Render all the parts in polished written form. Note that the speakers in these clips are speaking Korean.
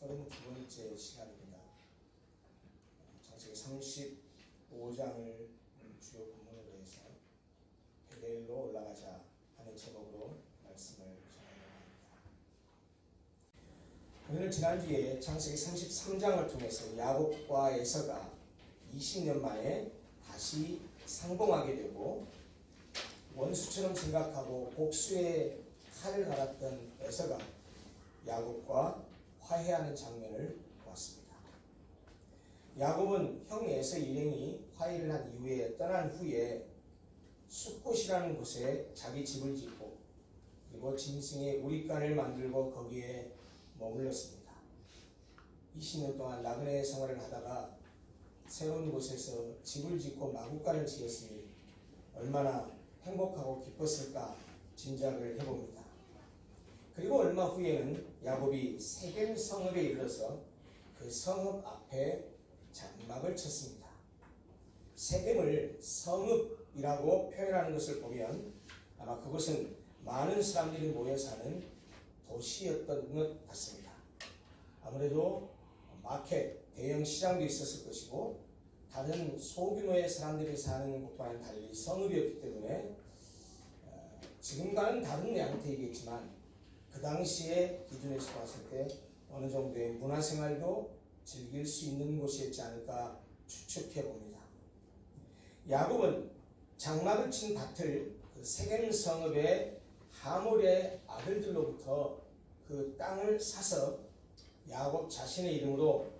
32번째 시간입니다. 창세기 35장을 주요 본문으로 해서 베델로 올라가자 하는 제목으로 말씀을 전하려고 합니다. 오늘 지난주에 창세기 33장을 통해서 야곱과 에서가 20년 만에 다시 상봉하게 되고, 원수처럼 생각하고 복수의 칼을 갈았던 에서가 야곱과 화해하는 장면을 보았습니다. 야곱은 형 에서 일행이 화해를 한 이후에 떠난 후에 숫곳이라는 곳에 자기 집을 짓고, 그리고 짐승의 우릿간을 만들고 거기에 머물렀습니다. 20년 동안 나그네 생활을 하다가 새로운 곳에서 집을 짓고 마구간을 지었으니 얼마나 행복하고 기뻤을까 짐작을 해봅니다. 그리고 얼마 후에는 야곱이 세겜 성읍에 이르러서 그 성읍 앞에 장막을 쳤습니다. 세겜을 성읍이라고 표현하는 것을 보면 아마 그곳은 많은 사람들이 모여 사는 도시였던 것 같습니다. 아무래도 마켓, 대형 시장도 있었을 것이고, 다른 소규모의 사람들이 사는 곳과는 달리 성읍이었기 때문에 지금과는 다른 양태이겠지만 그 당시의 기준에서 봤을 때 어느 정도의 문화생활도 즐길 수 있는 곳이었지 않을까 추측해 봅니다. 야곱은 장막을 친 밭을 그 세겜 성읍의 하몰의 아들들로부터 그 땅을 사서 야곱 자신의 이름으로,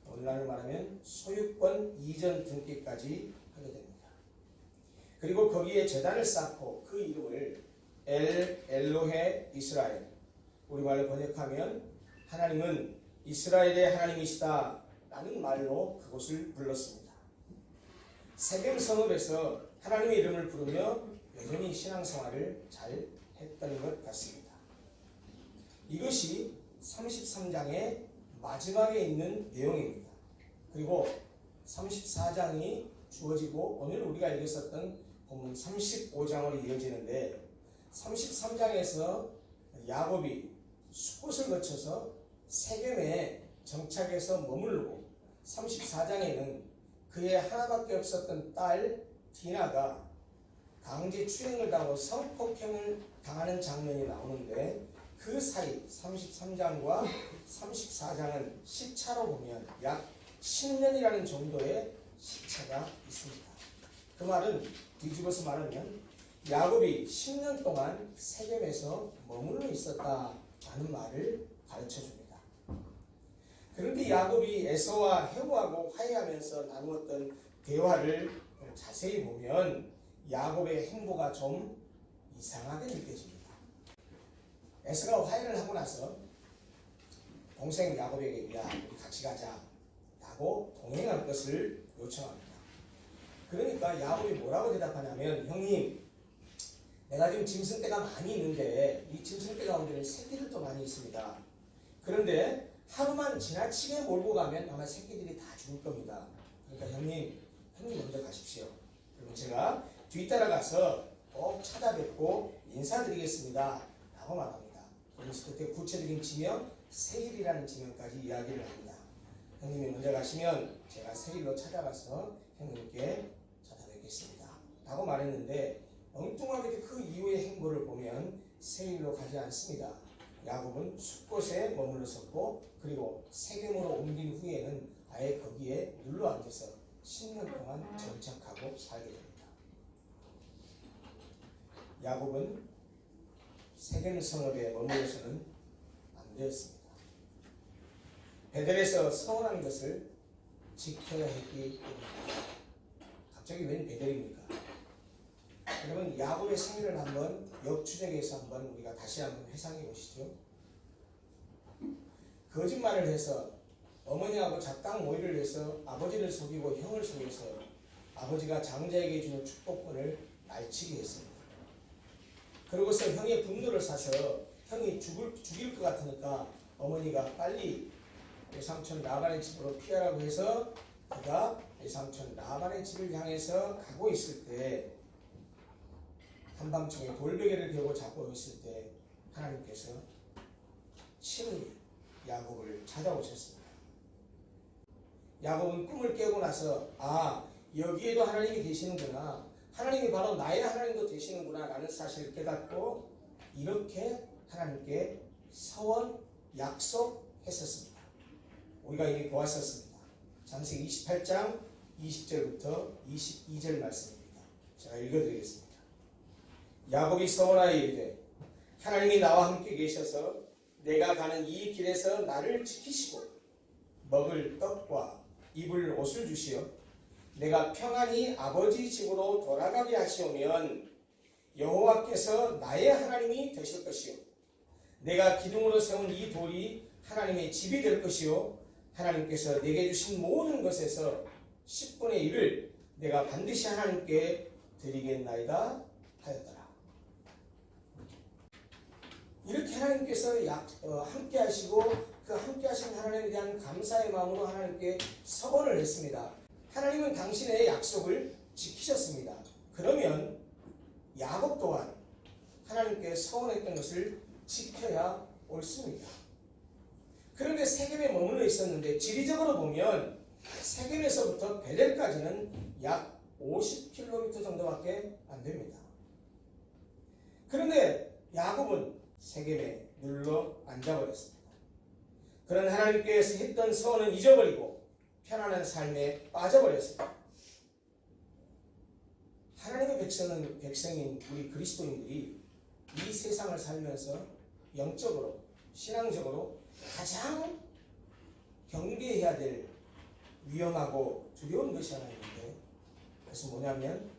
오늘날로 말하면 소유권 이전 등기까지 하게 됩니다. 그리고 거기에 제단을 쌓고 그 이름을 엘로헤 이스라엘, 우리말로 번역하면 하나님은 이스라엘의 하나님이시다 라는 말로 그곳을 불렀습니다. 세겜 성읍에서 하나님의 이름을 부르며 여전히 신앙생활을 잘 했던 것 같습니다. 이것이 33장의 마지막에 있는 내용입니다. 그리고 34장이 주어지고 오늘 우리가 읽었었던 본문 35장으로 이어지는데, 33장에서 야곱이 숫곳을 거쳐서 세겜에 정착해서 머무르고, 34장에는 그의 하나밖에 없었던 딸 디나가 강제 추행을 당하고 성폭행을 당하는 장면이 나오는데, 그 사이 33장과 34장은 시차로 보면 약 10년이라는 정도의 시차가 있습니다. 그 말은 뒤집어서 말하면 야곱이 10년 동안 세겜에서 머물러 있었다라는 말을 가르쳐줍니다. 그런데 야곱이 에서와 헤고하고 화해하면서 나누었던 대화를 자세히 보면 야곱의 행보가 좀 이상하게 느껴집니다. 에서가 화해를 하고 나서 동생 야곱에게 야, 우리 같이 가자 라고 동행할 것을 요청합니다. 그러니까 야곱이 뭐라고 대답하냐면, 형님, 내가 지금 짐승떼가 많이 있는데 이 짐승떼 가운데는 새끼들도 많이 있습니다. 그런데 하루만 지나치게 몰고 가면 아마 새끼들이 다 죽을 겁니다. 그러니까 형님 먼저 가십시오. 그러면 제가 뒤따라가서 꼭 찾아뵙고 인사드리겠습니다 라고 말합니다. 그래서 그때 구체적인 지명, 세일이라는 지명까지 이야기를 합니다. 형님이 먼저 가시면 제가 세일로 찾아가서 형님께 찾아뵙겠습니다 라고 말했는데, 엉뚱하게 그 이후의 행보를 보면 세일로 가지 않습니다. 야곱은 숫곳에 머물렀었고, 그리고 세겜으로 옮긴 후에는 아예 거기에 눌러 앉아서 10년 동안 정착하고 살게 됩니다. 야곱은 세겜 성읍에 머물러서는 안 되었습니다. 베델에서 서원한 것을 지켜야 했기 때문입니다. 갑자기 웬 베델입니까? 그러면 야곱의 생일을 한번 역추적해서 한번 우리가 다시 한번 회상해 보시죠. 거짓말을 해서 어머니하고 작당 모의를 해서 아버지를 속이고 형을 속여서 아버지가 장자에게 주는 축복권을 날치게 했습니다. 그러고서 형의 분노를 사서 형이 죽일 것 같으니까 어머니가 빨리 외삼촌 라반의 집으로 피하라고 해서 그가 외삼촌 라반의 집을 향해서 가고 있을 때, 한밤중에 돌베개를 베고 자고 있을 때 하나님께서 친히 야곱을 찾아오셨습니다. 야곱은 꿈을 깨고 나서 여기에도 하나님이 계시는구나, 하나님이 바로 나의 하나님도 되시는구나 라는 사실을 깨닫고 이렇게 하나님께 서원 약속했었습니다. 우리가 이미 보았었습니다. 창세기 28장 20절부터 22절 말씀입니다. 제가 읽어드리겠습니다. 야곱이 서원하여 이르되 하나님이 나와 함께 계셔서 내가 가는 이 길에서 나를 지키시고 먹을 떡과 입을 옷을 주시어 내가 평안히 아버지 집으로 돌아가게 하시오면 여호와께서 나의 하나님이 되실 것이요 내가 기둥으로 세운 이 돌이 하나님의 집이 될 것이요 하나님께서 내게 주신 모든 것에서 10분의 1을 내가 반드시 하나님께 드리겠나이다 하였더라. 이렇게 하나님께서 함께 하시고 그 함께 하신 하나님에 대한 감사의 마음으로 하나님께 서원을 했습니다. 하나님은 당신의 약속을 지키셨습니다. 그러면 야곱 또한 하나님께 서원했던 것을 지켜야 옳습니다. 그런데 세겜에 머물러 있었는데 지리적으로 보면 세겜에서부터 베델까지는 약 50km 정도밖에 안 됩니다. 그런데 야곱은 세겜에 눌러 앉아버렸습니다. 그런 하나님께서 했던 서원은 잊어버리고 편안한 삶에 빠져버렸습니다. 하나님의 백성인 우리 그리스도인들이 이 세상을 살면서 영적으로, 신앙적으로 가장 경계해야 될 위험하고 두려운 것이 하나 있는데, 그것은 뭐냐면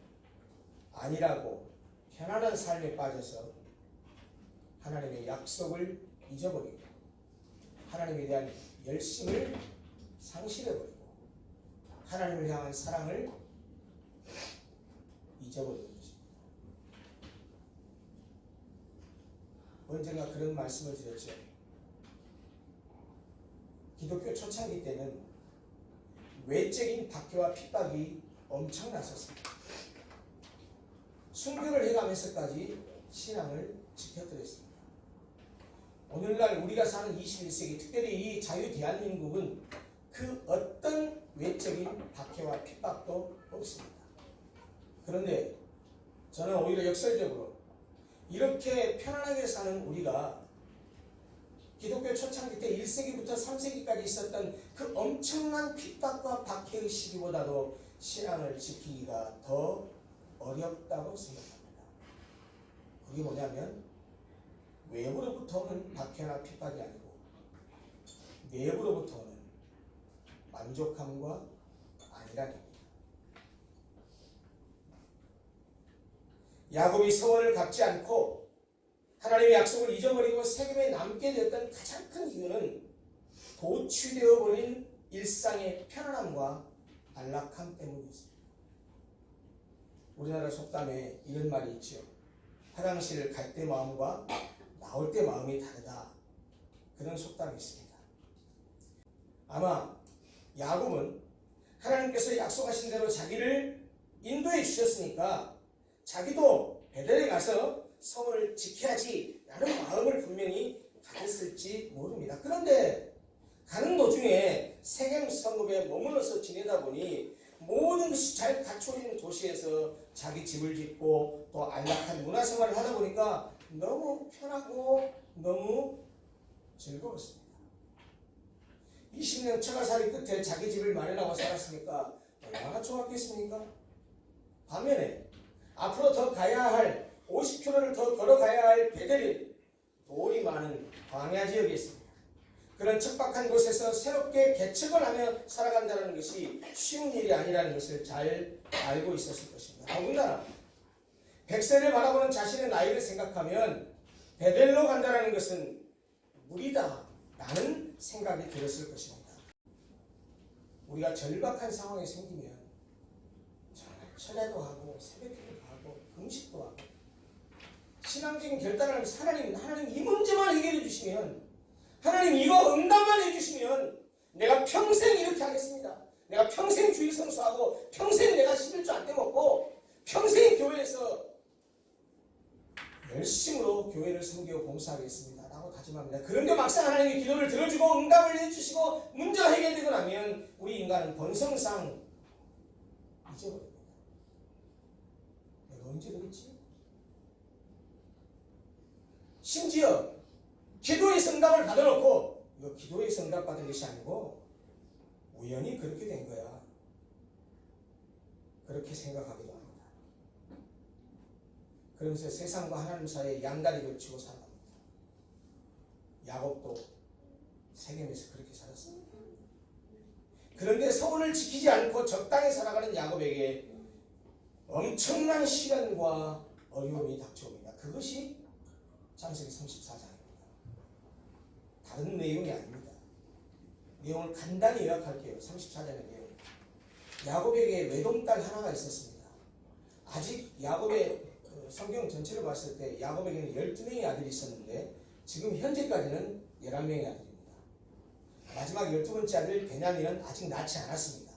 안일하고 편안한 삶에 빠져서 하나님의 약속을 잊어버리고 하나님에 대한 열심을 상실해버리고 하나님을 향한 사랑을 잊어버리는 것입니다. 언젠가 그런 말씀을 드렸죠. 기독교 초창기 때는 외적인 박해와 핍박이 엄청났었습니다. 순교를 해가면서까지 신앙을 지켜드렸습니다. 오늘날 우리가 사는 21세기, 특별히 이 자유 대한민국은 그 어떤 외적인 박해와 핍박도 없습니다. 그런데 저는 오히려 역설적으로 이렇게 편안하게 사는 우리가 기독교 초창기 때 1세기부터 3세기까지 있었던 그 엄청난 핍박과 박해의 시기보다도 신앙을 지키기가 더 어렵다고 생각합니다. 그게 뭐냐면 외부로부터 오는 박해나 핍박이 아니고 내부로부터 오는 만족함과 안일함입니다. 야곱이 서원을 갚지 않고 하나님의 약속을 잊어버리고 세겜에 남게 됐던 가장 큰 이유는 도취되어 버린 일상의 편안함과 안락함 때문이었습니다. 우리나라 속담에 이런 말이 있죠. 화장실을 갈 때 마음과 나올 때 마음이 다르다. 그런 속담이 있습니다. 아마 야곱은 하나님께서 약속하신 대로 자기를 인도해 주셨으니까 자기도 베델에 가서 성을 지켜야지 라는 마음을 분명히 가졌을지 모릅니다. 그런데 가는 도중에 세겜 성읍에 머물러서 지내다 보니 모든 것이 잘 갖춰진 도시에서 자기 집을 짓고 또 안락한 문화생활을 하다 보니까 너무 편하고 너무 즐거웠습니다. 20년 처가살이 끝에 자기 집을 마련하고 살았으니까 얼마나 좋았겠습니까? 반면에 앞으로 더 가야 할 50km를 더 걸어가야 할 베델이 돌이 많은 광야 지역에 있습니다. 그런 척박한 곳에서 새롭게 개척을 하며 살아간다는 것이 쉬운 일이 아니라는 것을 잘 알고 있었을 것입니다. 더군다나 100세를 바라보는 자신의 나이를 생각하면 베델로 간다는 것은 무리다 라는 생각이 들었을 것입니다. 우리가 절박한 상황이 생기면 정말 철야도 하고 새벽기도도 하고 금식도 하고 신앙적인 결단을 하면서 하나님 이 문제만 해결해 주시면, 하나님 이거 응답만 해주시면 내가 평생 이렇게 하겠습니다. 내가 평생 주일 성수하고 평생 내가 11조 안 떼먹고 평생 교회에서 열심으로 교회를 섬기고 봉사하겠습니다 라고 다짐합니다. 그런데 막상 하나님이 기도를 들어주고 응답을 해주시고 문제가 해결되고 나면 우리 인간은 본성상 잊어버립니다. 내가 언제 그랬지? 심지어 기도의 응답을 받아놓고 이거 기도의 응답 받은 것이 아니고 우연히 그렇게 된 거야. 그렇게 생각하기도 합니다. 그러면서 세상과 하나님 사이에 양다리를 치고 살아갑니다. 야곱도 세겜에서 그렇게 살았습니다. 그런데 서원을 지키지 않고 적당히 살아가는 야곱에게 엄청난 시련과 어려움이 닥쳐옵니다. 그것이 창세기 34장입니다. 다른 내용이 아닙니다. 내용을 간단히 요약할게요. 34장의 내용. 야곱에게 외동딸 하나가 있었습니다. 아직 야곱의 성경 전체를 봤을 때 야곱에게는 12명의 아들이 있었는데 지금 현재까지는 11명의 아들입니다. 마지막 12번째 아들 베냐민은 아직 낳지 않았습니다.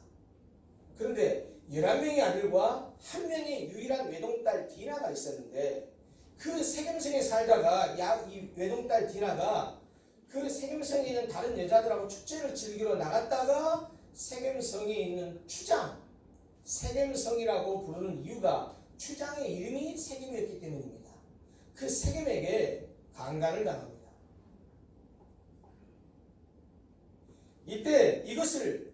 그런데 11명의 아들과 한 명의 유일한 외동딸 디나가 있었는데 그 세겜성에 살다가 이 외동딸 디나가 그 세겜성에 있는 다른 여자들하고 축제를 즐기러 나갔다가 세겜성에 있는 추장, 세겜성이라고 부르는 이유가 추장의 이름이 세겜이었기 때문입니다. 그 세겜에게 강간을 당합니다. 이때 이것을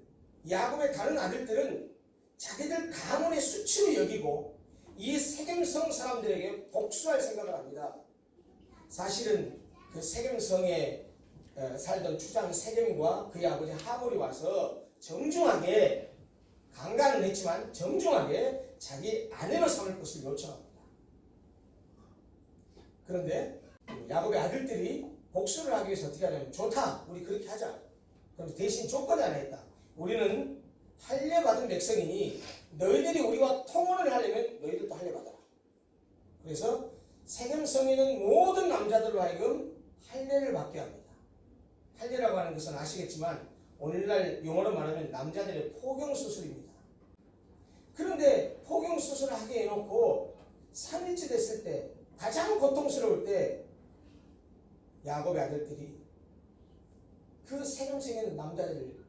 야곱의 다른 아들들은 자기들 가문의 수치로 여기고 이 세겜성 사람들에게 복수할 생각을 합니다. 사실은 그 세겜성에 살던 추장 세겜과 그의 아버지 하몰이 와서 정중하게 강간을 했지만 정중하게 자기 아내로 삼을 것을 요청합니다. 그런데 야곱의 아들들이 복수를 하기 위해서 어떻게 하냐면 좋다, 우리 그렇게 하자. 그럼 대신 조건이 하나 있다. 우리는 할례받은 백성이니 너희들이 우리와 통혼을 하려면 너희들도 할례받아라. 그래서 세겜성에 있는 모든 남자들로 하여금 할례를 받게 합니다. 할례라고 하는 것은 아시겠지만 오늘날 용어로 말하면 남자들의 포경수술입니다. 그런데 포경수술을 하게 해놓고 3일째 됐을 때 가장 고통스러울 때 야곱의 아들들이 그 세겜성에 있는 남자들을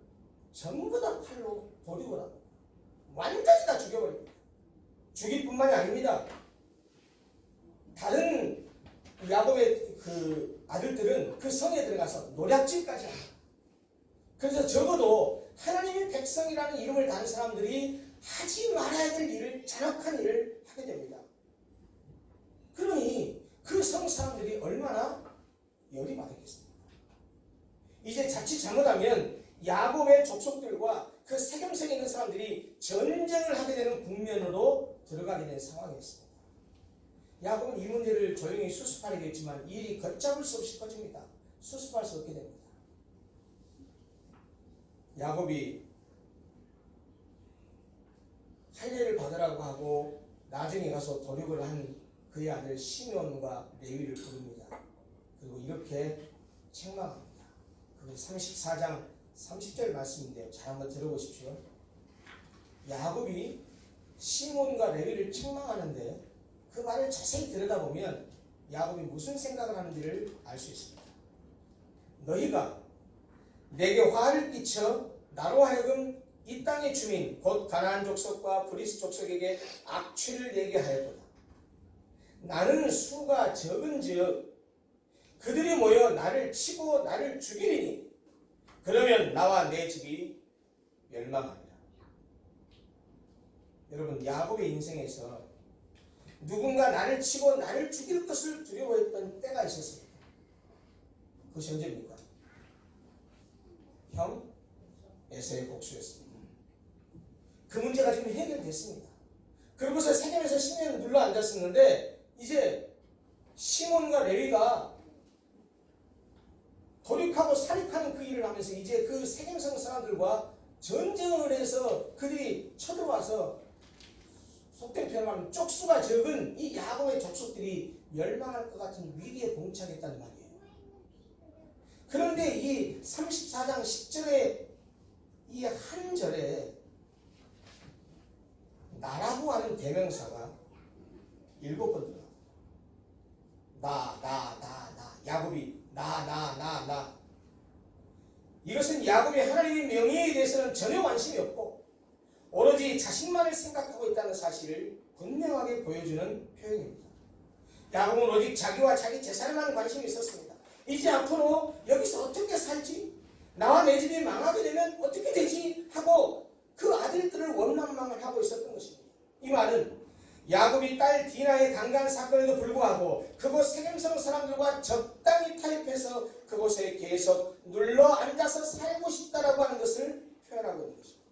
전부 다 칼로 도륙을 합니다. 완전히 다 죽여버립니다. 죽일 뿐만이 아닙니다. 다른 야곱의 그 아들들은 그 성에 들어가서 노략질까지 합니다. 그래서 적어도 하나님의 백성이라는 이름을 다는 사람들이 하지 말아야 될 일을, 잔악한 일을 하게 됩니다. 그러니 그 성 사람들이 얼마나 열이 받았겠습니까? 이제 자칫 잘못하면 야곱의 족속들과 그 세겜성에 있는 사람들이 전쟁을 하게 되는 국면으로 들어가게 된 상황이었습니다. 야곱은 이 문제를 조용히 수습하려겠지만 일이 걷잡을 수 없이 커집니다. 수습할 수 없게 됩니다. 야곱이 할례를 받으라고 하고 나중에 가서 도륙을 한 그의 아들 시므온과 레위를 부릅니다. 그리고 이렇게 책망합니다. 그게 34장 30절 말씀인데요. 잘 한번 들어보십시오. 야곱이 시므온과 레위를 책망하는데 그 말을 자세히 들여다보면 야곱이 무슨 생각을 하는지를 알 수 있습니다. 너희가 내게 화를 끼쳐 나로 하여금 이 땅의 주민 곧 가나안 족속과 브리스 족속에게 악취를 내게 하였도다. 나는 수가 적은즉 그들이 모여 나를 치고 나를 죽이리니 그러면 나와 내 집이 멸망하리라. 여러분, 야곱의 인생에서 누군가 나를 치고 나를 죽일 것을 두려워했던 때가 있었습니다. 그것이 언제입니까? 형 에서의 복수였습니다. 그 문제가 지금 해결됐습니다. 그러고서 세겜에서 10년을 눌러 앉았었는데 이제 시몬과 레위가 돌입하고 살익하는 그 일을 하면서 이제 그 세겜성 사람들과 전쟁을 해서 그들이 쳐들어와서 속된 표현을 하면 쪽수가 적은 이 야곱의 족속들이 멸망할 것 같은 위기에 봉착했단 말이에요. 그런데 이 34장 10절의 이 한 절에 나라고 하는 대명사가 7번 들어갑니다. 나. 야곱이 나. 이것은 야곱이 하나님의 명예에 대해서는 전혀 관심이 없고 오로지 자신만을 생각하고 있다는 사실을 분명하게 보여주는 표현입니다. 야곱은 오직 자기와 자기 재산에만 관심이 있었습니다. 이제 앞으로 여기서 어떻게 살지? 나와 내 집이 망하게 되면 어떻게 되지? 하고 그 아들들을 원망만 하고 있었던 것입니다. 이 말은 야곱이 딸 디나의 강간 사건에도 불구하고 그곳 세겜성 사람들과 적당히 타협해서 그곳에 계속 눌러 앉아서 살고 싶다라고 하는 것을 표현하고 있는 것입니다.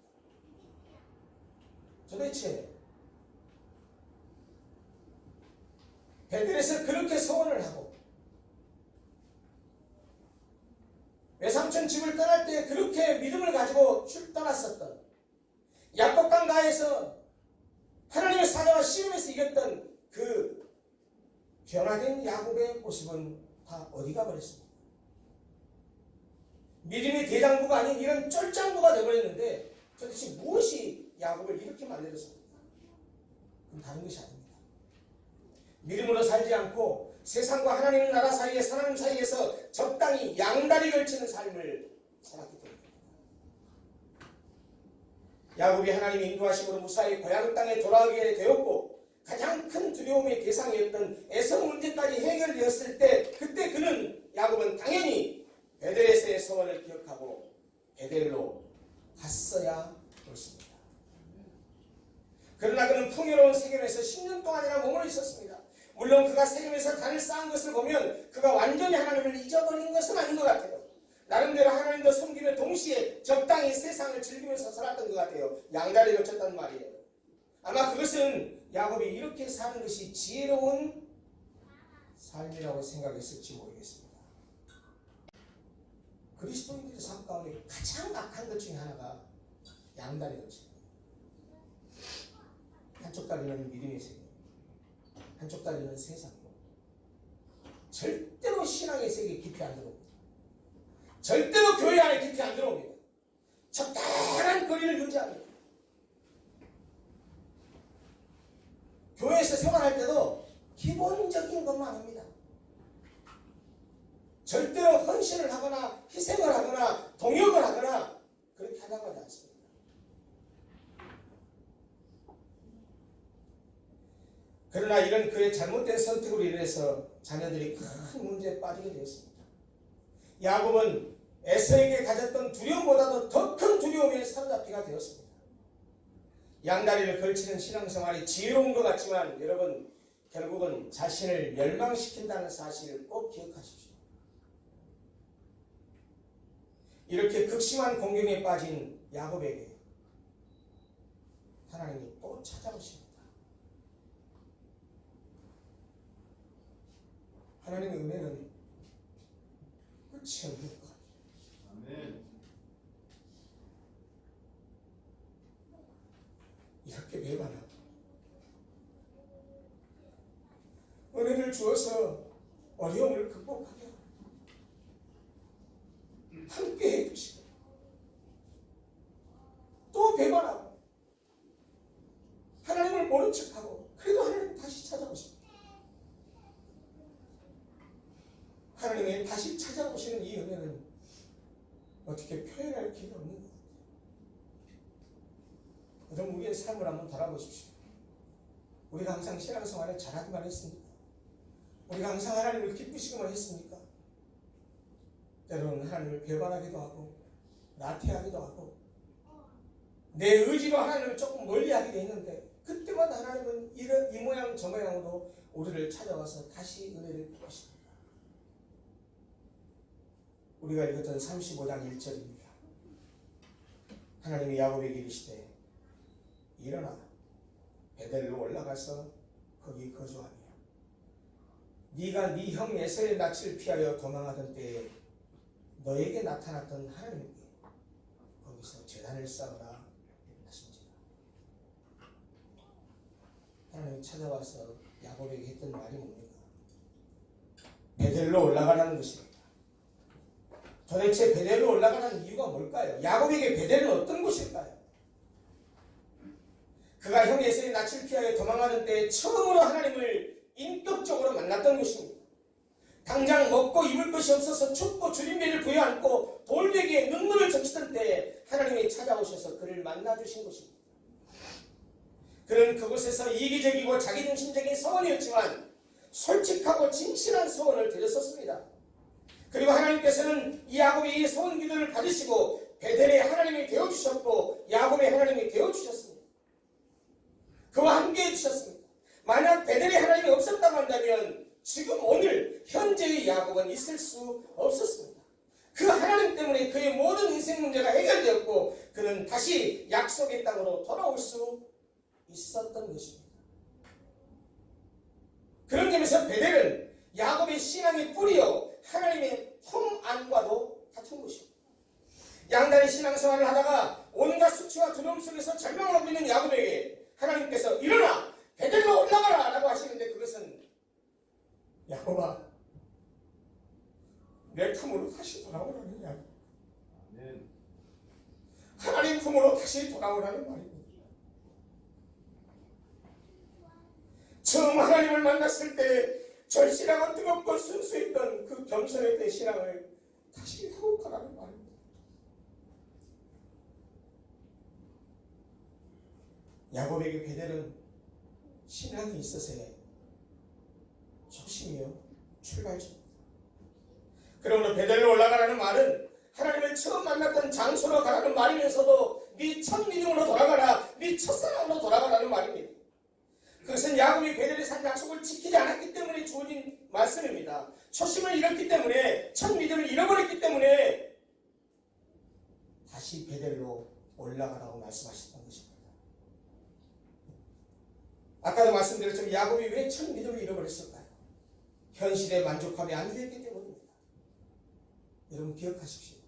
도대체 베델에서 그렇게 소원을 하고 외삼촌 집을 떠날 때 그렇게 믿음을 가지고 떠났었던 야복강 가에서 하나님의 사자와 씨름에서 이겼던 그 변화된 야곱의 모습은 다 어디 가버렸습니까? 믿음의 대장부가 아닌 이런 쫄장부가 되어버렸는데 도대체 무엇이 야곱을 이렇게 만들었습니까? 그럼 다른 것이 아닙니다. 믿음으로 살지 않고 세상과 하나님 나라 사이에 하나님 사이에서 적당히 양다리 걸치는 삶을 살았기 때문입니다. 야곱이 하나님의 인도하심으로 무사히 고향 땅에 돌아오게 되었고 가장 큰 두려움의 대상이었던 에서 문제까지 해결되었을 때 그때 야곱은 당연히 베델에서의 소원을 기억하고 베델로 갔어야 옳습니다. 그러나 그는 풍요로운 세겜에서 10년 동안이나 머물러 있었습니다. 물론 그가 세겜에서 단을 쌓은 것을 보면 그가 완전히 하나님을 잊어버린 것은 아닌 것 같아요. 나름대로 하나님도 섬기며 동시에 적당히 세상을 즐기면서 살았던 것 같아요. 양다리 걸쳤단 말이에요. 아마 그것은 야곱이 이렇게 사는 것이 지혜로운 삶이라고 생각했을지 모르겠습니다. 그리스도인들의 삶 가운데 가장 악한 것 중에 하나가 양다리 걸치는 거예요. 한쪽 다리는 믿음의 세계, 한쪽 다리는 세상이고 절대로 신앙의 세계에 깊이 안 들어옵니다. 절대로 교회 안에 깊이 안 들어옵니다. 적당한 거리를 유지합니다. 교회에서 생활할 때도 기본적인 것만 합니다. 절대로 헌신을 하거나 희생을 하거나 동역을 하거나 그렇게 하려고 하지 않습니다. 그러나 이런 그의 잘못된 선택으로 인해서 자녀들이 큰 문제에 빠지게 되었습니다. 야곱은 에서에게 가졌던 두려움보다도 더 큰 두려움에 사로잡히게 되었습니다. 양다리를 걸치는 신앙생활이 지혜로운 것 같지만 여러분 결국은 자신을 멸망시킨다는 사실을 꼭 기억하십시오. 이렇게 극심한 공경에 빠진 야곱에게 하나님이 또 찾아오십니다. 하나님의 은혜는 끝이 없는 것 같아요. 아멘. 이렇게 배반하고 은혜를 주어서 어려움을 극복하게 함께 해주시고 또 배반하고 하나님을 모른 척하고 그래도 하나님 다시 찾아오십니다. 하나님의 다시 찾아오시는 이 은혜는 어떻게 표현할 길이 없는 것 같아요. 여러분 우리의 삶을 한번 돌아보십시오. 우리가 항상 신앙생활을 잘하기만 했습니까? 우리가 항상 하나님을 기쁘시기만 했습니까? 때로는 하나님을 배반하기도 하고 나태하기도 하고 내 의지로 하나님을 조금 멀리하기도 했는데 그때마다 하나님은 이 모양 저 모양으로 우리를 찾아와서 다시 은혜를 베푸십니다. 우리가 읽었던 35장 1절입니다. 하나님이 야곱에게 이르시되 일어나 베델로 올라가서 거기 거주하며 네가 네 형 에서의 낯을 피하여 도망하던 때에 너에게 나타났던 하나님께 거기서 제단을 쌓으라 하신지라. 하나님이 찾아와서 야곱에게 했던 말이 뭡니까? 베델로 올라가라는 것입니다. 도대체 베델로 올라가는 이유가 뭘까요? 야곱에게 베델은 어떤 곳일까요? 그가 형 에서의 낯을 피하여 도망하는 때 처음으로 하나님을 인격적으로 만났던 곳입니다. 당장 먹고 입을 것이 없어서 춥고 줄임배를 부여안고 돌베개에 눈물을 적시던 때에 하나님이 찾아오셔서 그를 만나주신 것입니다. 그는 그곳에서 이기적이고 자기중심적인 소원이었지만 솔직하고 진실한 소원을 드렸었습니다. 그리고 하나님께서는 이 야곱의 이 소원 기도를 받으시고 베델의 하나님이 되어주셨고 야곱의 하나님이 되어주셨습니다. 그와 함께 해주셨습니다. 만약 베델의 하나님이 없었다고 한다면 지금 오늘 현재의 야곱은 있을 수 없었습니다. 그 하나님 때문에 그의 모든 인생 문제가 해결되었고 그는 다시 약속의 땅으로 돌아올 수 있었던 것입니다. 그런 점에서 베델은 야곱의 신앙의 뿌리요 하나님의 품 안과도 같은 것입니다. 양다리 신앙생활을 하다가 온갖 수치와 두려움 속에서 절망하고 있는 야곱에게 하나님께서 일어나 베델로 올라가라 라고 하시는데 그것은 야곱아 내 품으로 다시 돌아오라는 이야기. 하나님 품으로 다시 돌아오라는 말입니다. 처음 하나님을 만났을 때 절실하고 뜨겁고 순수했던 그 겸손했던 신앙을 다시 회복하라는 말입니다. 야곱에게 베델은 신앙이 있어서의 초심이요 출발점입니다. 그러므로 베델로 올라가라는 말은 하나님을 처음 만났던 장소로 가라는 말이면서도 네 첫 믿음으로 돌아가라, 네 첫사랑으로 돌아가라는 말입니다. 그것은 야곱이 베델에 산 약속을 지키지 않았기 때문에 주어진 말씀입니다. 초심을 잃었기 때문에 첫 믿음을 잃어버렸기 때문에 다시 베델로 올라가라고 말씀하셨던 것입니다. 아까도 말씀드렸지만 야곱이 왜 첫 믿음을 잃어버렸을까요? 현실에 만족함이 안 되었기 때문입니다. 여러분 기억하십시오.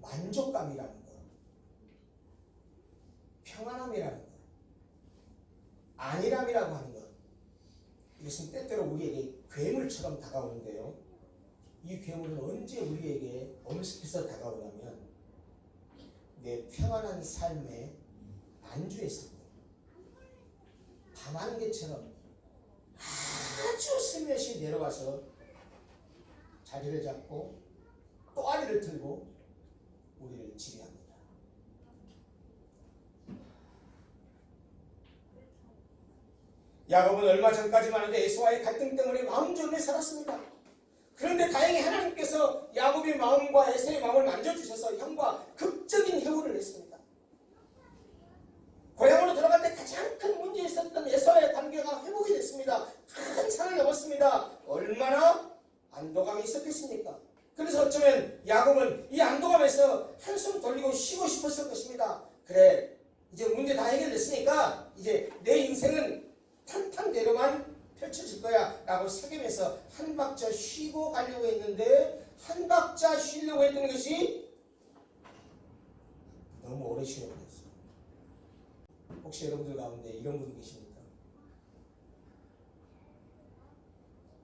만족감이라는 것, 평안함이라는 것, 안일함이라고 하는 것, 이것은 때때로 우리에게 괴물처럼 다가오는데요. 이 괴물은 언제 우리에게 엄습해서 다가오냐면 내 평안한 삶의 안주에서 밤안개처럼 아주 슬며시 내려와서 자리를 잡고 또아리를 들고 우리를 지배합니다. 야곱은 얼마 전까지만 해도 에서와의 갈등 때문에 마음 좋게 살았습니다. 그런데 다행히 하나님께서 야곱의 마음과 에서의 마음을 만져주셔서 형과 극적인 회오를 했습니다. 고향으로 들어갈 때 가장 큰 문제 있었던 에서와의 관계가 회복이 됐습니다. 큰 산을 넘었습니다. 얼마나 안도감이 있었겠습니까? 그래서 어쩌면 야곱은 이 안도감에서 한숨 돌리고 쉬고 싶었을 것입니다. 그래, 이제 문제 다 해결됐으니까 이제 내 인생은 탄탄대로만 펼쳐질 거야 라고 세겜에서 한 박자 쉬고 가려고 했는데 한 박자 쉬려고 했던 것이 너무 오래 쉬어버렸어요. 혹시 여러분들 가운데 이런 분 계십니까?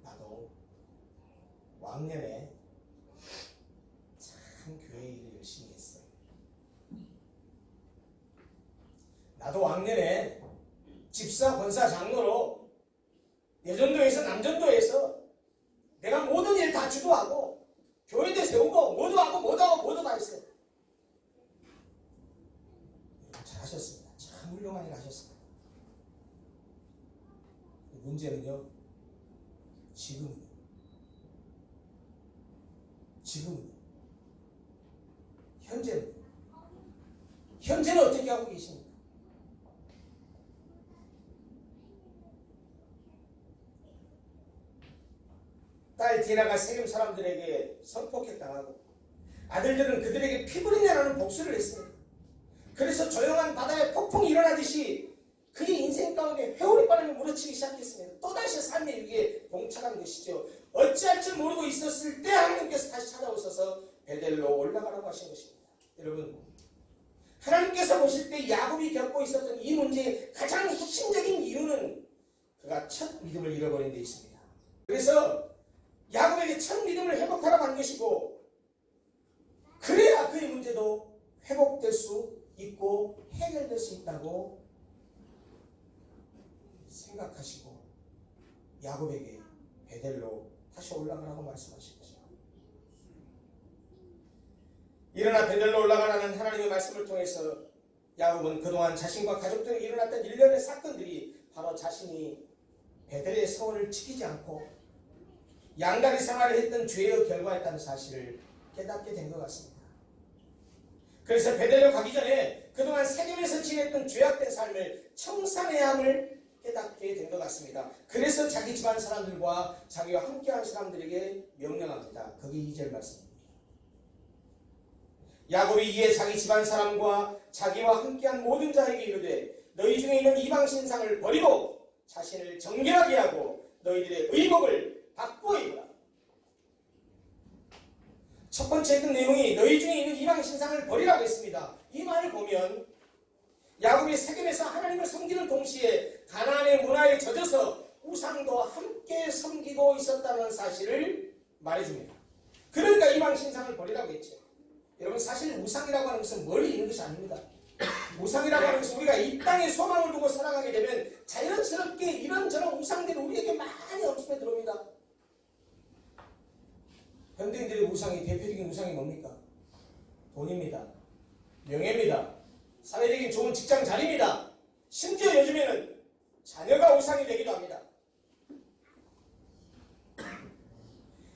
나도 왕년에 참 교회 일을 열심히 했어요. 나도 왕년에 집사, 권사, 장로로 여전도에서 남전도에서 내가 모든 일 다 주도하고 교회도 세우고 모두 하고 모두 다 했어요. 잘하셨습니다. 참 훌륭한 일 하셨습니다. 문제는요, 지금은요. 현재는 어떻게 하고 계십니까? 딸 디나가 세겜 사람들에게 성폭행당하고 아들들은 그들에게 피부리내라는 복수를 했습니다. 그래서 조용한 바다에 폭풍이 일어나듯이 그의 인생 가운데 회오리 바람이 물어치기 시작했습니다. 또다시 삶의 위기에 봉착한 것이죠. 어찌할 줄 모르고 있었을 때 하나님께서 다시 찾아오셔서 베델로 올라가라고 하신 것입니다. 여러분, 하나님께서 보실 때 야곱이 겪고 있었던 이 문제의 가장 핵심적인 이유는 그가 첫 믿음을 잃어버린 데 있습니다. 그래서 야곱에게 첫 믿음을 회복하라고 한 것이고, 그래야 그의 문제도 회복될 수 있고 해결될 수 있다고 생각하시고 야곱에게 베델로 다시 올라가라고 말씀하신 거죠. 일어나 베델로 올라가라는 하나님의 말씀을 통해서 야곱은 그동안 자신과 가족들이 일어났던 일련의 사건들이 바로 자신이 베델의 서원을 지키지 않고 양다리 생활을 했던 죄의 결과였다는 사실을 깨닫게 된 것 같습니다. 그래서 베델로 가기 전에 그동안 세겜에서 지냈던 죄악된 삶을 청산해야 함을 깨닫게 된 것 같습니다. 그래서 자기 집안 사람들과 자기와 함께한 사람들에게 명령합니다. 거기 2절 말씀입니다. 야곱이 이에 자기 집안 사람과 자기와 함께한 모든 자에게 이르되 너희 중에 있는 이방 신상을 버리고 자신을 정결하게 하고 너희들의 의복을 바꾸어 입으라. 첫 번째 했던 내용이 너희 중에 있는 이방 신상을 버리라고 했습니다. 이 말을 보면 야곱이 세겜에서 하나님을 섬기는 동시에 가나안의 문화에 젖어서 우상도 함께 섬기고 있었다는 사실을 말해줍니다. 그러니까 이방 신상을 버리라고 했죠. 여러분, 사실 우상이라고 하는 것은 멀리 있는 것이 아닙니다. 우상이라고 하는 것은 우리가 이 땅에 소망을 두고 살아가게 되면 자연스럽게 이런저런 우상들이 우리에게 많이 엄습해 들어옵니다. 현대인들의 우상이, 대표적인 우상이 뭡니까? 돈입니다. 명예입니다. 사회적인 좋은 직장 자리입니다. 심지어 요즘에는 자녀가 우상이 되기도 합니다.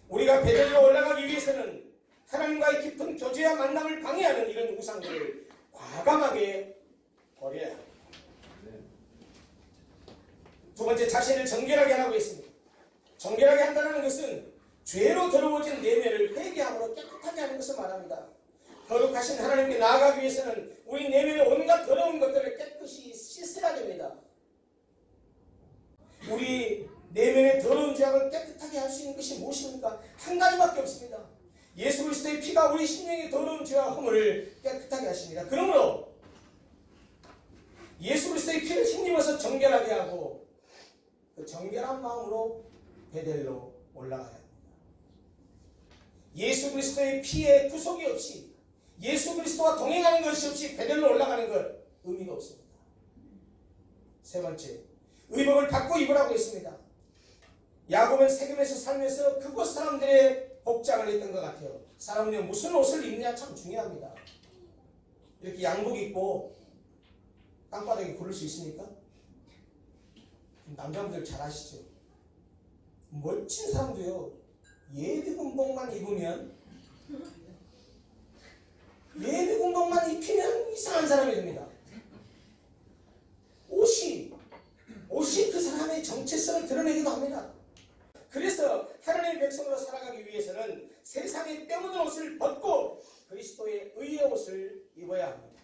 우리가 베델로 올라가기 위해서는 하나님과의 깊은 교제와 만남을 방해하는 이런 우상들을 과감하게 버려야 합니다. 두 번째, 자신을 정결하게 하라고 했습니다. 정결하게 한다는 것은 죄로 더러워진 내면을 회개함으로 깨끗하게 하는 것을 말합니다. 거룩하신 하나님께 나아가기 위해서는 우리 내면의 온갖 더러운 것들을 깨끗이 씻어야 됩니다. 우리 내면의 더러운 죄악을 깨끗하게 할 수 있는 것이 무엇입니까? 한 가지밖에 없습니다. 예수 그리스도의 피가 우리 심령의 더러운 죄와 허물을 깨끗하게 하십니다. 그러므로 예수 그리스도의 피를 힘입어서 정결하게 하고 그 정결한 마음으로 베델로 올라가야 합니다. 예수 그리스도의 피에 구속이 없이, 예수 그리스도와 동행하는 것이 없이 베델로 올라가는 것 의미가 없습니다. 세 번째, 의복을 바꿔 입으라고 했습니다. 야곱은 세겜에서 살면서 그곳 사람들의 복장을 했던 것 같아요. 사람들이 무슨 옷을 입느냐 참 중요합니다. 이렇게 양복 입고 땅바닥에 굴을 수 있습니까? 남자분들 잘 아시죠? 멋진 사람도요, 예비군복만 입으면, 예비군복만 입히면 이상한 사람이 됩니다. 옷이 그 사람의 정체성을 드러내기도 합니다. 그래서 하나님의 백성으로 살아가기 위해서는 세상의 때묻은 옷을 벗고 그리스도의 의의 옷을 입어야 합니다.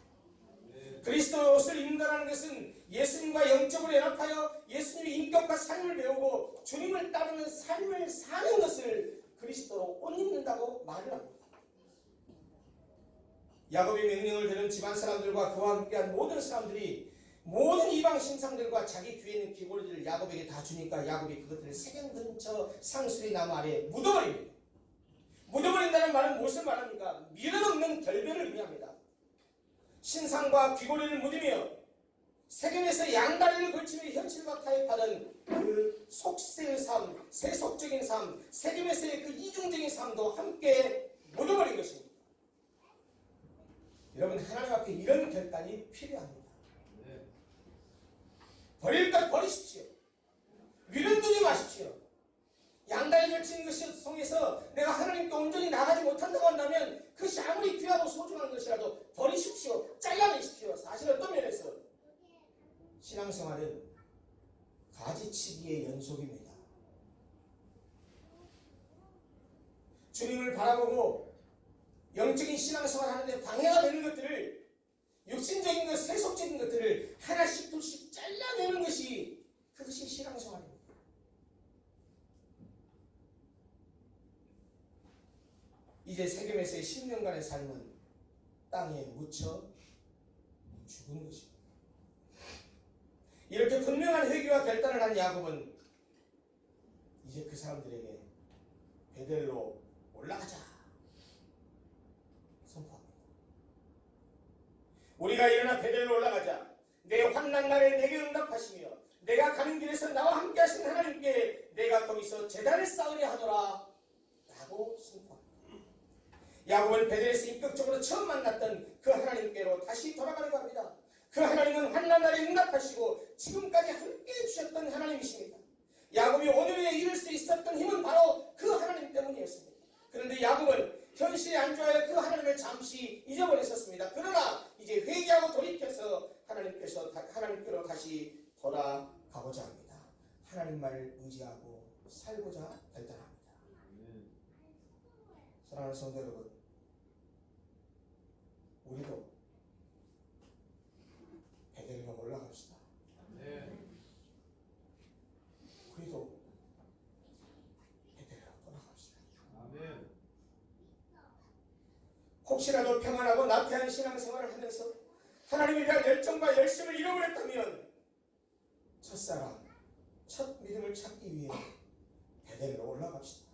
그리스도의 옷을 입는다는 것은 예수님과 영적으로 연합하여 예수님의 인격과 삶을 배우고 주님을 따르는 삶을 사는 것을 그리스도로 옷 입는다고 말을 합니다. 야곱의 명령을 들은 집안 사람들과 그와 함께한 모든 사람들이 모든 이방 신상들과 자기 귀에 있는 귀고리들을 야곱에게 다 주니까 야곱이 그것들을 세겜 근처 상수리 나무 아래에 묻어버립니다. 묻어버린다는 말은 무엇을 말합니까? 미련없는 결별을 의미합니다. 신상과 귀고리를 묻으며 세겜에서 양다리를 걸치며 현실과 타협하는 그 속세의 삶, 세속적인 삶, 세겜에서의 그 이중적인 삶도 함께 묻어버린 것입니다. 여러분, 하나님 앞에 이런 결단이 필요합니다. 버릴 것 버리십시오. 미련 두지 마십시오. 양다리 걸치는 것을 통해서 내가 하나님께 온전히 나가지 못한다고 한다면 그것이 아무리 귀하고 소중한 것이라도 버리십시오. 잘라내십시오. 사실 어떤 면에서 신앙생활은 가지치기의 연속입니다. 주님을 바라보고 영적인 신앙생활 하는데 방해가 되는 것들을, 육신적인 것, 세속적인 것들을 하나씩 둘씩 잘라내는 것이, 그것이 신앙생활입니다. 이제 세겜에서의 10년간의 삶은 땅에 묻혀 죽은 것입니다. 이렇게 분명한 회개와 결단을 한 야곱은 이제 그 사람들에게 베델로 올라가자 선포합니다. 우리가 일어나 베델로 올라가자. 내 환난 날에 내게 응답하시며 내가 가는 길에서 나와 함께 하신 하나님께 내가 거기서 제단을 쌓으려 하노라 라고 선포합니다. 야곱은 베델에서 인격적으로 처음 만났던 그 하나님께로 다시 돌아가려고 합니다. 그 하나님은 환난 날에 응답하시고 지금까지 함께해 주셨던 하나님이십니다. 야곱이 오늘에 이룰 수 있었던 힘은 바로 그 하나님 때문이었습니다. 그런데 야곱은 현실에 안주하여 그 하나님을 잠시 잊어버렸었습니다. 그러나 이제 회개하고 돌이켜서 하나님께로 다시 돌아가고자 합니다. 하나님 말을 의지하고 살고자 결단합니다. 사랑하는 성도 여러분, 우리도 베델로 올라갑시다. 우리도 베델로 돌아갑시다. 혹시라도 평안하고 나태한 신앙생활을 하면서 하나님에 대한 열정과 열심을 잃어버렸다면 첫사랑, 첫 믿음을 찾기 위해 베델로 올라갑시다.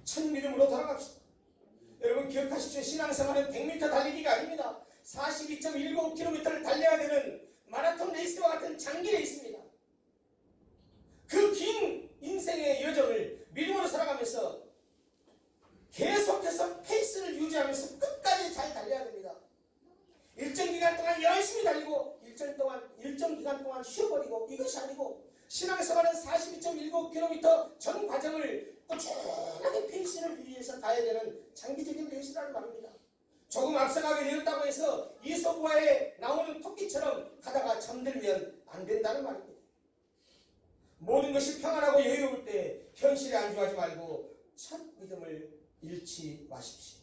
첫 믿음으로 돌아갑시다. 여러분 기억하십시오. 신앙생활은 100m 달리기가 아닙니다. 42.195km를 달려야 되는 마라톤 레이스와 같은 장기 레이스입니다. 그 긴 인생의 여정을 믿음으로 살아가면서 계속해서 페이스를 유지하면서 끝까지 잘 달려야 됩니다. 일정 기간 동안 열심히 달리고 일정 기간 동안 쉬어버리고 이것이 아니고 신앙생활은 42.19km 전 과정을 꾸준하게 페이스를 유지해서 가야 되는 장기적인 레이스라는 말입니다. 조금 앞서가게 되었다고 해서 이소부화에 나오는 토끼처럼 가다가 잠들면 안 된다는 말입니다. 모든 것이 평안하고 여유로울 때 현실에 안주하지 말고 첫 믿음을 잃지 마십시오.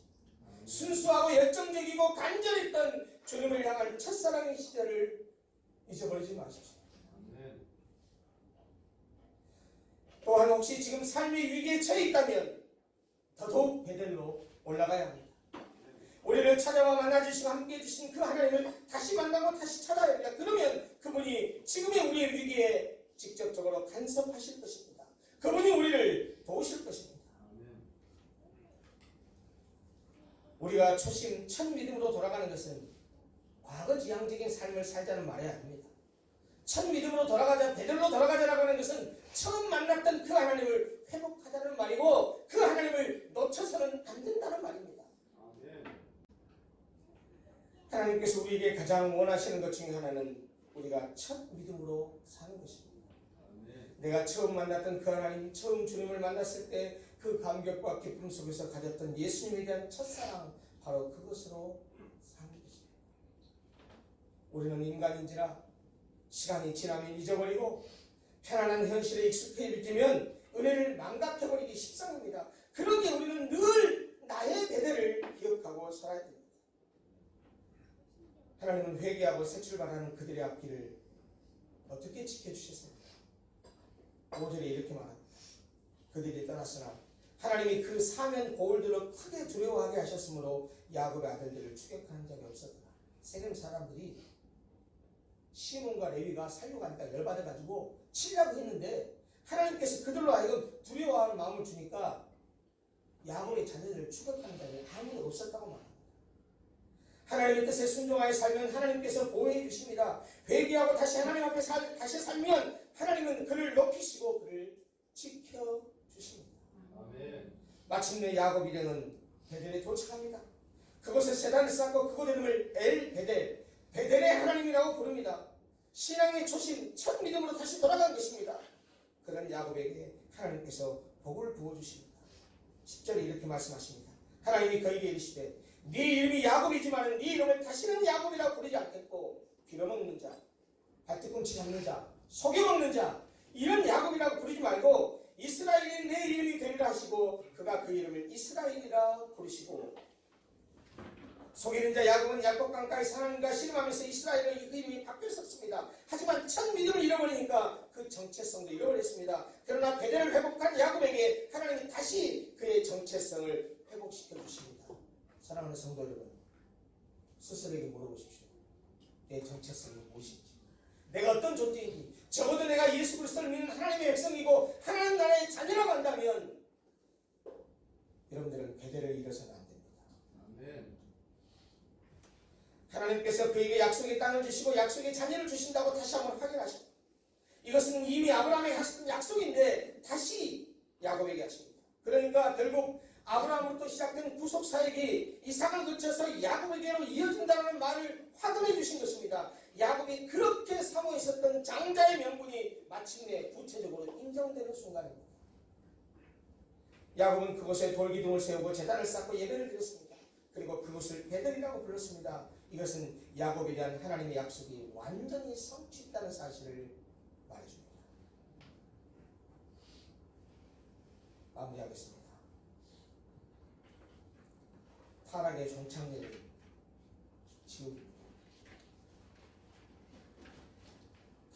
순수하고 열정적이고 간절했던 주님을 향한 첫사랑의 시절을 잊어버리지 마십시오. 또한 혹시 지금 삶의 위기에 처해 있다면 더더욱 베델로 올라가야 합니다. 우리를 찾아와 만나주시고 함께해 주신 그 하나님을 다시 만나고 다시 찾아야 합니다. 그러면 그분이 지금의 우리의 위기에 직접적으로 간섭하실 것입니다. 그분이 우리를 도우실 것입니다. 우리가 초심 첫 믿음으로 돌아가는 것은 과거지향적인 삶을 살자는 말이 아닙니다. 첫 믿음으로 돌아가자, 베델로 돌아가자라고 하는 것은 처음 만났던 그 하나님을 회복하자는 말이고 그 하나님을 놓쳐서는 안 된다는 말입니다. 하나님께서 우리에게 가장 원하시는 것 중에 하나는 우리가 첫 믿음으로 사는 것입니다. 내가 처음 만났던 그 하나님, 처음 주님을 만났을 때 그 감격과 기쁨 속에서 가졌던 예수님에 대한 첫사랑, 바로 그것으로 사는 것입니다. 우리는 인간인지라 시간이 지나면 잊어버리고 편안한 현실에 익숙해지면 은혜를 망각해버리기 십상입니다. 그러기에 우리는 늘 나의 베델을 기억하고 살아야 됩니다. 하나님은 회개하고 새 출발하는 그들의 앞길을 어떻게 지켜주셨습니까? 5절에 이렇게 말합니다. 그들이 떠났으나 하나님이 그 사면 고울들로 크게 두려워하게 하셨으므로 야곱의 아들들을 추격하는 적이 없었더라. 세겜 사람들이 시몬과 레위가 살려가니까 열받아가지고 치려고 했는데 하나님께서 그들로 하여금 두려워하는 마음을 주니까 야곱의 자녀들을 추격하는 자는 아무도 없었다고 말합니다. 하나님의 뜻에 순종하여 살면 하나님께서 보호해 주십니다. 회개하고 다시 하나님 앞에 다시 살면 하나님은 그를 높이시고 그를 지켜주십니다. 아멘. 마침내 야곱 일행은 베델에 도착합니다. 그곳에 세단을 쌓고 그곳 이름을 엘베델, 베델의 하나님이라고 부릅니다. 신앙의 초심, 첫 믿음으로 다시 돌아간 것입니다. 그런 야곱에게 하나님께서 복을 부어주십니다. 10절에 이렇게 말씀하십니다. 하나님이 그에게 이르시되 네 이름이 야곱이지만 네 이름을 다시는 야곱이라고 부르지 않겠고 빌어먹는 자, 발뒤꿈치 잡는 자, 속여먹는 자, 이런 야곱이라고 부르지 말고 이스라엘이 내 이름이 되리라 하시고 그가 그 이름을 이스라엘이라 부르시고, 속이는 자 야곱은 야곱 강가에 하나님과 씨름하면서 이스라엘의 그 이름이 바뀌었었습니다. 하지만 첫 믿음을 잃어버리니까 그 정체성도 잃어버렸습니다. 그러나 베델을 회복한 야곱에게 하나님이 다시 그의 정체성을 회복시켜 주십니다. 사랑하는 성도 여러분, 스스로에게 물어보십시오. 내 정체성이 무엇인지, 내가 어떤 존재인지. 적어도 내가 예수 그리스도를 믿는 하나님의 백성이고 하나님 나라의 자녀라고 한다면 여러분들은 베델을 잃어서는 안 됩니다. 아멘. 하나님께서 그에게 약속의 땅을 주시고 약속의 자녀를 주신다고 다시 한번 확인하십니다. 이것은 이미 아브라함에게 하셨던 약속인데 다시 야곱에게 하십니다. 그러니까 결국 아브라함으로부터 시작된 구속 사역이 이삭을 거쳐서 야곱에게로 이어진다는 말을 확인해 주신 것입니다. 야곱이 그렇게 사모했었던 장자의 명분이 마침내 구체적으로 인정되는 순간입니다. 야곱은 그곳에 돌기둥을 세우고 제단을 쌓고 예배를 드렸습니다. 그리고 그곳을 베델이라고 불렀습니다. 이것은 야곱에 대한 하나님의 약속이 완전히 성취했다는 사실을 말해줍니다. 마무리하겠습니다. 타락의 종착역을 지웁니다.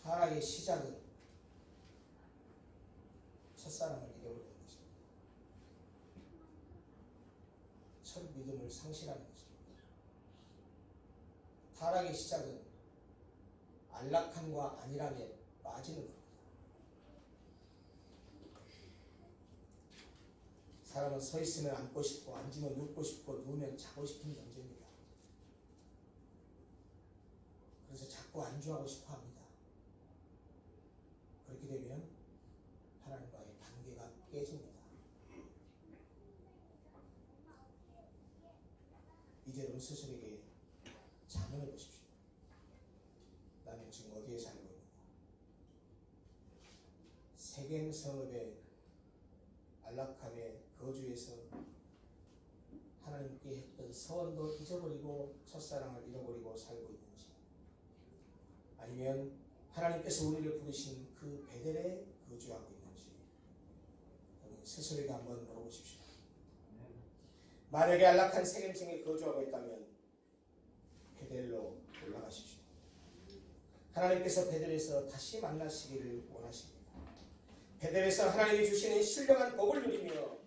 타락의 시작은 첫사랑을 잃어버리는 것입니다. 첫 믿음을 상실하는 것입니다. 타락의 시작은 안락함과 안일함에 빠지는 겁니다. 사람은 서 있으면 앉고 싶고 앉으면 눕고 싶고 누우면 자고 싶은 존재입니다. 그래서 자꾸 안주하고 싶어 합니다. 그렇게 되면 하나님과의 관계가 깨집니다. 이제는 스스로에게 자문해 보십시오. 나는 지금 어디에 살고 있는가? 세겜 성읍의 안락함의 거주에서 하나님께 했던 서원도 잊어버리고 첫사랑을 잃어버리고 살고 있는지, 아니면 하나님께서 우리를 부르신 그 베델에 거주하고 있는지 스스로에게 한번 물어보십시오. 만약에 안락한 세겜성에 거주하고 있다면 베델로 올라가십시오. 하나님께서 베델에서 다시 만나시기를 원하십니다. 베델에서 하나님이 주시는 신령한 복을 누리며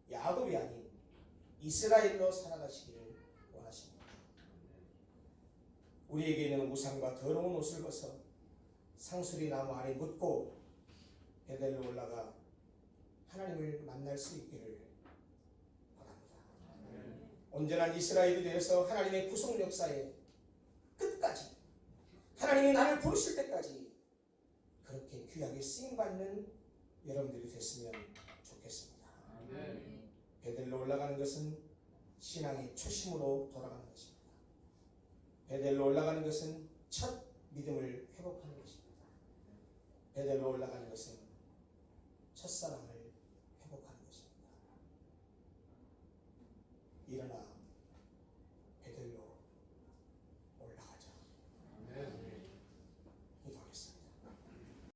야곱이 아닌 이스라엘로 살아가시기를 원하십니다. 우리에게는 우상과 더러운 옷을 벗어 상수리 나무 아래 묻고 베델로 올라가 하나님을 만날 수 있기를 바랍니다. 온전한 이스라엘이 되어서 하나님의 구속 역사의 끝까지, 하나님이 나를 부르실 때까지 그렇게 귀하게 쓰임받는 여러분들이 됐으면 좋겠습니다. 베델로 올라가는 것은 신앙의 초심으로 돌아가는 것입니다. 베델로 올라가는 것은 첫 믿음을 회복하는 것입니다. 베델로 올라가는 것은 첫사랑을